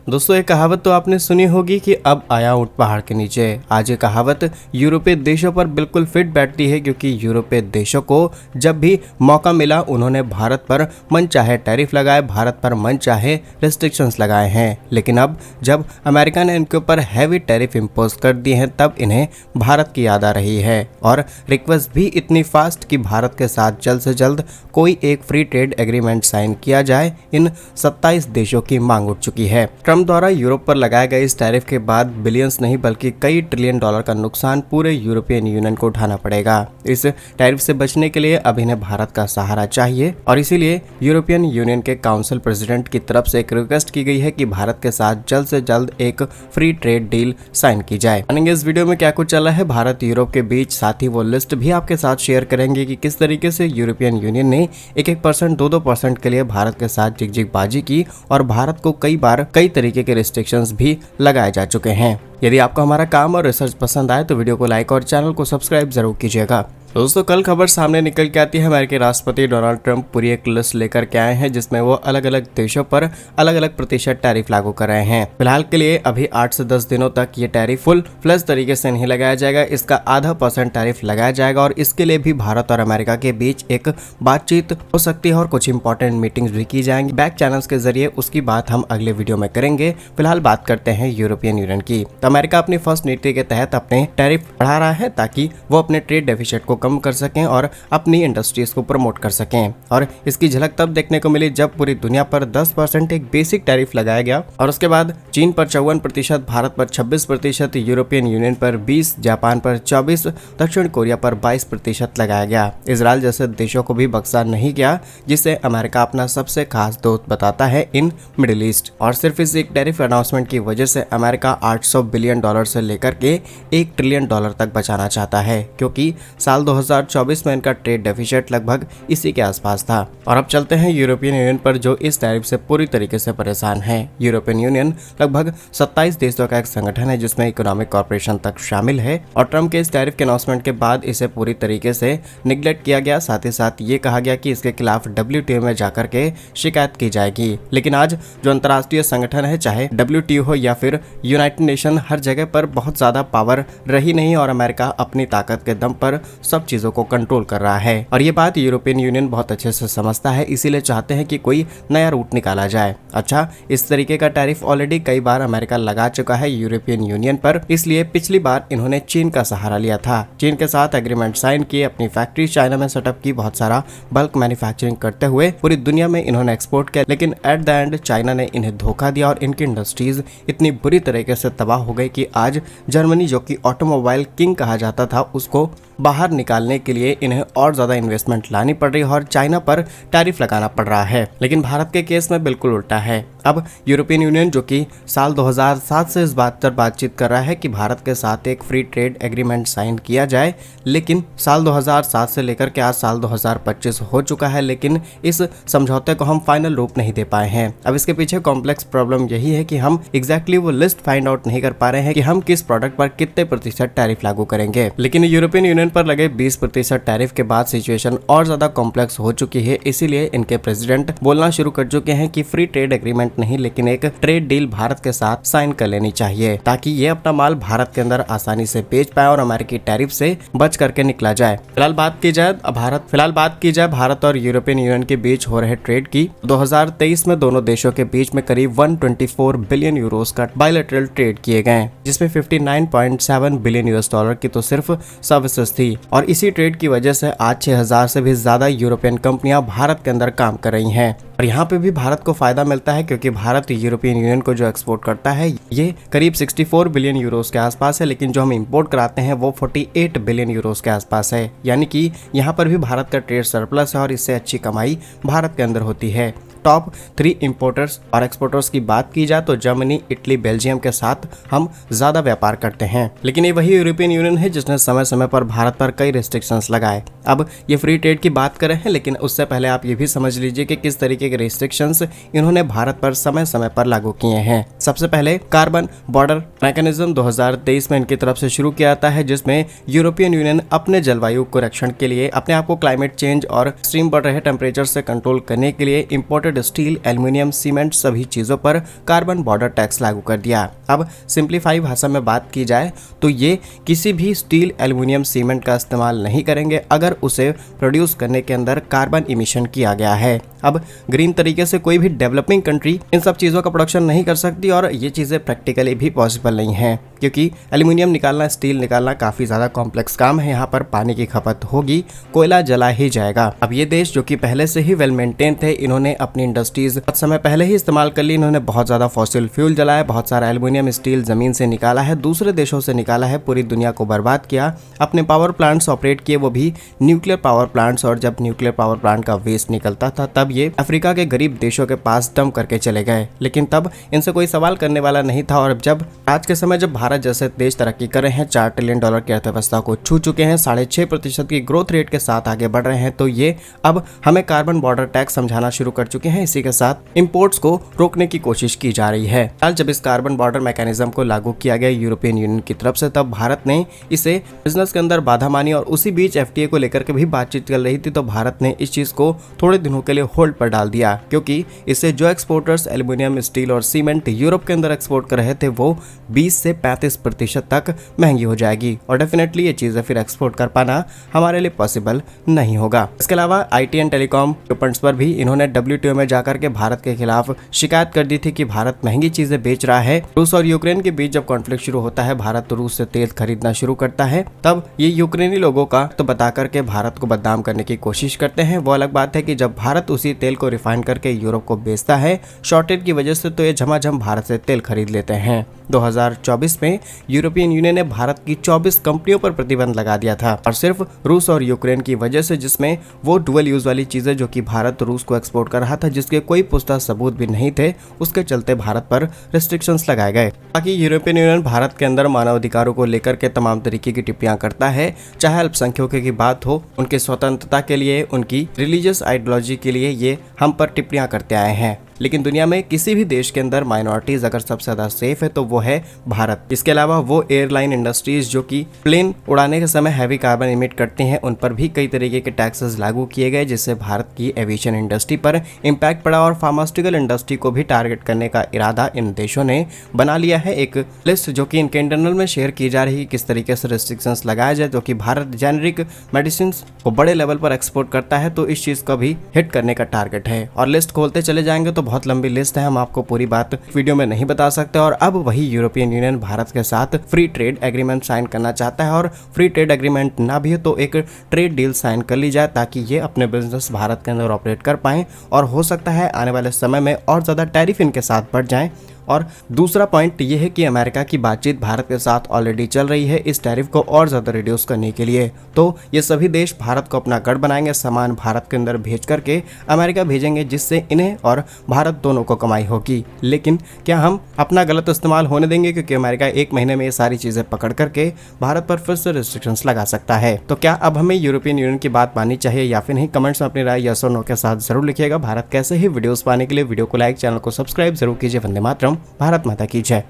दोस्तों, एक कहावत तो आपने सुनी होगी कि अब आया ऊंट पहाड़ के नीचे। आज ये कहावत यूरोपीय देशों पर बिल्कुल फिट बैठती है, क्योंकि यूरोपीय देशों को जब भी मौका मिला उन्होंने भारत पर मनचाहे टैरिफ लगाए, भारत पर मनचाहे रिस्ट्रिक्शंस लगाए हैं। लेकिन अब जब अमेरिका ने इनके ऊपर हैवी टैरिफ इम्पोज कर दिए हैं, तब इन्हें भारत की याद आ रही है और रिक्वेस्ट भी इतनी फास्ट कि भारत के साथ जल्द से जल्द कोई एक फ्री ट्रेड एग्रीमेंट साइन किया जाए, इन 27 देशों की मांग उठ चुकी है। ट्रम्प द्वारा यूरोप पर लगाए गए इस टैरिफ के बाद बिलियंस नहीं बल्कि कई ट्रिलियन डॉलर का नुकसान पूरे यूरोपियन यूनियन को उठाना पड़ेगा। इस टैरिफ से बचने के लिए अब इन्हें भारत का सहारा चाहिए और इसीलिए यूरोपियन यूनियन के काउंसिल प्रेसिडेंट की तरफ से एक रिक्वेस्ट की गई है कि भारत के साथ जल्द से जल्द एक फ्री ट्रेड डील साइन की जाए। इस वीडियो में क्या कुछ चला है भारत यूरोप के बीच, साथ ही वो लिस्ट भी आपके साथ शेयर करेंगे कि किस तरीके से यूरोपियन यूनियन ने 1-1%, 2-2% के लिए भारत के साथ जिगजिगबाजी की और भारत को कई बार कई तरीके के रिस्ट्रिक्शंस भी लगाए जा चुके हैं। यदि आपको हमारा काम और रिसर्च पसंद आए तो वीडियो को लाइक और चैनल को सब्सक्राइब जरूर कीजिएगा। दोस्तों, कल खबर सामने निकल के आती है अमेरिकी राष्ट्रपति डोनाल्ड ट्रंप पूरी एक लिस्ट लेकर के आए हैं, जिसमें वो अलग अलग देशों पर अलग अलग प्रतिशत टैरिफ लागू कर रहे हैं। फिलहाल के लिए अभी 8 से 10 दिनों तक ये टैरिफ फुल फ्लेज तरीके से नहीं लगाया जाएगा, इसका आधा % टैरिफ लगाया जाएगा और इसके लिए भी भारत और अमेरिका के बीच एक बातचीत हो सकती है और कुछ इंपॉर्टेंट मीटिंग्स भी की जाएंगी बैक चैनल्स के जरिए। उसकी बात हम अगले वीडियो में करेंगे। फिलहाल बात करते हैं यूरोपियन यूनियन की। तो अमेरिका अपनी फर्स्ट नीति के तहत अपने टैरिफ बढ़ा रहा है ताकि वो अपने ट्रेड डेफिसिट को कम कर सकें और अपनी इंडस्ट्रीज को प्रमोट कर सकें। और इसकी झलक तब देखने को मिली जब पूरी दुनिया पर 10% एक बेसिक टैरिफ लगाया गया और उसके बाद चीन पर 54%, भारत पर 26%, यूरोपियन यूनियन पर 20%, जापान पर 24%, दक्षिण कोरिया पर 22% लगाया गया। इजराइल जैसे देशों को भी बख्शा नहीं गया, जिसे अमेरिका अपना सबसे खास दोस्त बताता है इन मिडिल ईस्ट। और सिर्फ इस एक टैरिफ अनाउंसमेंट की वजह से अमेरिका 800 बिलियन डॉलर से लेकर के 1 ट्रिलियन डॉलर तक बचाना चाहता है, क्योंकि साल 2024 में इनका ट्रेड डेफिसिट लगभग इसी के आसपास था। और अब चलते हैं यूरोपियन यूनियन पर, जो इस टैरिफ से पूरी तरीके से परेशान है। यूरोपियन यूनियन लगभग 27 देशों का एक संगठन है जिसमें इकोनॉमिक कॉर्पोरेशन तक शामिल है और ट्रम्प के इस टैरिफ के अनाउंसमेंट के बाद इसे पूरी तरीके से निगलेक्ट किया गया। साथ ही साथ ये कहा गया कि इसके खिलाफ WTO में जाकर के शिकायत की जाएगी। लेकिन आज जो अंतर्राष्ट्रीय संगठन है, चाहे WTO हो या फिर यूनाइटेड नेशन, हर जगह पर बहुत ज्यादा पावर रही नहीं और अमेरिका अपनी ताकत के दम पर सब चीजों को कंट्रोल कर रहा है। और ये बात यूरोपियन यूनियन बहुत अच्छे से समझता है, इसीलिए चाहते हैं कि कोई नया रूट निकाला जाए। अच्छा, इस तरीके का टैरिफ ऑलरेडी कई बार अमेरिका लगा चुका है यूरोपियन यूनियन पर, इसलिए पिछली बार इन्होंने चीन का सहारा लिया था। चीन के साथ एग्रीमेंट साइन किए, अपनी फैक्ट्री चाइना में सेटअप की, बहुत सारा बल्क मैन्युफैक्चरिंग करते हुए पूरी दुनिया में इन्होंने एक्सपोर्ट किया। लेकिन एट द एंड चाइना ने इन्हें धोखा दिया और इनकी इंडस्ट्रीज इतनी बुरी तरीके से तबाह हो गई कि आज जर्मनी, जो कि ऑटोमोबाइल किंग कहा जाता था, उसको बाहर निकालने के लिए इन्हें और ज्यादा इन्वेस्टमेंट लानी पड़ रही है और चाइना पर टैरिफ लगाना पड़ रहा है। लेकिन भारत के केस में बिल्कुल उल्टा है। अब यूरोपियन यूनियन, जो कि साल 2007 से इस बात पर बातचीत कर रहा है कि भारत के साथ एक फ्री ट्रेड एग्रीमेंट साइन किया जाए, लेकिन साल 2007 से लेकर के आज साल 2025 हो चुका है, लेकिन इस समझौते को हम फाइनल रूप नहीं दे पाए हैं। अब इसके पीछे कॉम्प्लेक्स प्रॉब्लम यही है कि हम एग्जैक्टली वो लिस्ट फाइंड आउट नहीं कर पा रहे हैं कि हम किस प्रोडक्ट पर कितने प्रतिशत टैरिफ लागू करेंगे। लेकिन यूरोपियन यूनियन पर लगे 20% टैरिफ के बाद सिचुएशन और ज्यादा कॉम्प्लेक्स हो चुकी है, इसीलिए इनके प्रेसिडेंट बोलना शुरू कर चुके हैं कि फ्री ट्रेड एग्रीमेंट नहीं, लेकिन एक ट्रेड डील भारत के साथ साइन कर लेनी चाहिए, ताकि ये अपना माल भारत के अंदर आसानी से बेच पाए और अमेरिकी टैरिफ से बच करके निकला जाए। फिलहाल बात की जाए भारत और यूरोपियन यूनियन के बीच हो रहे ट्रेड की। 2023 में दोनों देशों के बीच में करीब 124 बिलियन यूरोस का बायलैटरल ट्रेड किए गए, जिसमें 59.7 बिलियन US डॉलर की तो सिर्फ सर्विसेज थी। और इसी ट्रेड की वजह से आज 6000 से भी ज्यादा यूरोपियन कंपनियां भारत के अंदर काम कर रही हैं। और यहाँ पे भी भारत को फायदा मिलता है, क्योंकि भारत यूरोपियन यूनियन को जो एक्सपोर्ट करता है ये करीब 64 बिलियन यूरोस के आसपास है, लेकिन जो हम इंपोर्ट कराते हैं वो 48 बिलियन यूरोस के आसपास है। यानी कि यहाँ पर भी भारत का ट्रेड सरप्लस है और इससे अच्छी कमाई भारत के अंदर होती है। टॉप 3 इंपोर्टर्स और एक्सपोर्टर्स की बात की जाए तो जर्मनी, इटली, बेल्जियम के साथ हम ज्यादा व्यापार करते हैं। लेकिन ये वही यूरोपियन यूनियन है जिसने समय समय पर भारत पर कई रिस्ट्रिक्शंस लगाए। अब ये फ्री ट्रेड की बात कर रहे हैं, लेकिन उससे पहले आप ये भी समझ लीजिए कि किस तरीके तरीके के रिस्ट्रिक्शंस इन्होंने भारत पर समय समय पर लागू किए हैं। सबसे पहले कार्बन बॉर्डर मैकेनिज्म 2023 में इनकी तरफ से शुरू किया जाता है, जिसमें यूरोपियन यूनियन अपने जलवायु को रक्षण के लिए अपने आप को क्लाइमेट चेंज और एक्सट्रीम बढ़ रहे टेम्परेचर से कंट्रोल करने के लिए इंपोर्टेड स्टील, एल्यूमिनियम, सीमेंट सभी चीजों पर कार्बन बॉर्डर टैक्स लागू कर दिया। अब सिंप्लीफाई भाषा में बात की जाए तो ये किसी भी स्टील, एल्यूमिनियम, सीमेंट का इस्तेमाल नहीं करेंगे अगर उसे प्रोड्यूस करने के अंदर कार्बन इमिशन किया गया है। अब ग्रीन तरीके से कोई भी डेवलपिंग कंट्री इन सब चीज़ों का प्रोडक्शन नहीं कर सकती और ये चीज़ें प्रैक्टिकली भी पॉसिबल नहीं है, क्योंकि एल्यूमिनियम निकालना, स्टील निकालना काफ़ी ज़्यादा कॉम्प्लेक्स काम है। यहाँ पर पानी की खपत होगी, कोयला जला ही जाएगा। अब ये देश जो कि पहले से ही वेल मेंटेन थे, इन्होंने अपनी इंडस्ट्रीज बहुत समय पहले ही इस्तेमाल कर ली। इन्होंने बहुत ज़्यादा फॉसिल फ्यूल जलाया, बहुत सारा एल्यूमिनियम, स्टील ज़मीन से निकाला है, दूसरे देशों से निकाला है, पूरी दुनिया को बर्बाद किया। अपने पावर प्लांट्स ऑपरेट किए, वो भी न्यूक्लियर पावर प्लांट्स, और जब न्यूक्लियर पावर प्लांट का वेस्ट निकलता था तब ये अफ्रीका के गरीब देशों के पास डंप करके चले गए, लेकिन तब इनसे कोई सवाल करने वाला नहीं था। और जब आज के समय जब भारत जैसे देश तरक्की कर रहे हैं, $4 ट्रिलियन की अर्थव्यवस्था को छू चुके हैं, 6.5% की ग्रोथ रेट के साथ आगे बढ़ रहे हैं, तो ये अब हमें कार्बन बॉर्डर टैक्स समझाना शुरू कर चुके हैं। इसी के साथ इंपोर्ट्स को रोकने की कोशिश की जा रही है। कल जब इस कार्बन बॉर्डर मैकेनिज्म को लागू किया गया यूरोपियन यूनियन की तरफ से, तब भारत ने इसे बिजनेस के अंदर बाधा मानी और उसी बीच FTA को लेकर के भी बातचीत चल रही थी, तो भारत ने इस चीज को थोड़े दिनों के लिए होल्ड पर डाल दिया, क्योंकि इससे जो एक्सपोर्टर्स एल्यूमिनियम, स्टील और सीमेंट यूरोप के अंदर एक्सपोर्ट कर रहे थे वो 20 से 35% तक महंगी हो जाएगी और डेफिनेटली ये चीजें फिर एक्सपोर्ट कर पाना हमारे लिए पॉसिबल नहीं होगा। इसके अलावा IT एंड टेलीकॉम इक्विपमेंट्स पर भी इन्होंने WTO में जाकर के भारत के खिलाफ शिकायत कर दी थी कि भारत महंगी चीजें बेच रहा है। रूस और यूक्रेन के बीच जब कॉन्फ्लिक्ट शुरू होता है, भारत तो रूस से तेल खरीदना शुरू करता है, तब ये यूक्रेनी लोगों का तो बता करके भारत को बदनाम करने की कोशिश करते हैं। वो अलग बात है कि जब भारत उसी तेल को रिफाइन करके यूरोप को बेचता है शॉर्टेज की वजह से, तो ये झमाझम भारत से तेल खरीद लेते हैं। 2024 में यूरोपियन यूनियन ने भारत की 24 कंपनियों पर प्रतिबंध लगा दिया था, और सिर्फ रूस और यूक्रेन की वजह से, जिसमें वो डुअल यूज वाली चीजें जो कि भारत रूस को एक्सपोर्ट कर रहा था, जिसके कोई पुख्ता सबूत भी नहीं थे, उसके चलते भारत पर रिस्ट्रिक्शंस लगाए गए। ताकि यूरोपियन यूनियन भारत के अंदर मानव अधिकारों को लेकर के तमाम तरीके की टिप्पणियां करता है, चाहे अल्पसंख्यकों की बात हो, उनकी स्वतंत्रता के लिए, उनकी रिलीजियस आइडियोलॉजी के लिए, ये हम पर टिप्पणियां करते आए हैं। लेकिन दुनिया में किसी भी देश के अंदर माइनॉरिटीज अगर सबसे ज्यादा सेफ है तो वो है भारत। इसके अलावा वो एयरलाइन इंडस्ट्रीज जो कि प्लेन उड़ाने के समय हैवी कार्बन इमिट करती हैं, उन पर भी कई तरीके के टैक्सेस लागू किए गए, जिससे भारत की एविएशन इंडस्ट्री पर इम्पैक्ट पड़ा और फार्मास्यूटिकल इंडस्ट्री को भी टारगेट करने का इरादा इन देशों ने बना लिया है। एक लिस्ट जो कि इनके इंटरनल में शेयर की जा रही है, किस तरीके से रिस्ट्रिक्शंस लगाया जाए, जो कि भारत जेनेरिक मेडिसिन को बड़े लेवल पर एक्सपोर्ट करता है, तो इस चीज को भी हिट करने का टारगेट है। और लिस्ट खोलते चले जाएंगे तो बहुत लंबी लिस्ट है, हम आपको पूरी बात वीडियो में नहीं बता सकते। और अब वही यूरोपियन यूनियन भारत के साथ फ्री ट्रेड एग्रीमेंट साइन करना चाहता है, और फ्री ट्रेड एग्रीमेंट ना भी हो तो एक ट्रेड डील साइन कर ली जाए, ताकि ये अपने बिजनेस भारत के अंदर ऑपरेट कर पाएं, और हो सकता है आने वाले समय में और ज्यादा टैरिफ इनके साथ बढ़ जाएं। और दूसरा पॉइंट ये है कि अमेरिका की बातचीत भारत के साथ ऑलरेडी चल रही है इस टैरिफ को और ज़्यादा रिड्यूस करने के लिए। तो ये सभी देश भारत को अपना गढ़ बनाएंगे, सामान भारत के अंदर भेज करके अमेरिका भेजेंगे, जिससे इन्हें और भारत दोनों को कमाई होगी। लेकिन क्या हम अपना गलत इस्तेमाल होने देंगे? क्योंकि अमेरिका 1 महीने में ये सारी चीज़ें पकड़ करके भारत पर फिर से रिस्ट्रिक्शंस लगा सकता है। तो क्या अब हमें यूरोपियन यूनियन की बात माननी चाहिए या फिर नहीं? कमेंट्स में अपनी राय यस और नो के साथ जरूर लिखिएगा। भारत कैसे ही वीडियोस पाने के लिए वीडियो को लाइक, चैनल को सब्सक्राइब जरूर कीजिए। वंदे मातरम, भारत माता की जय।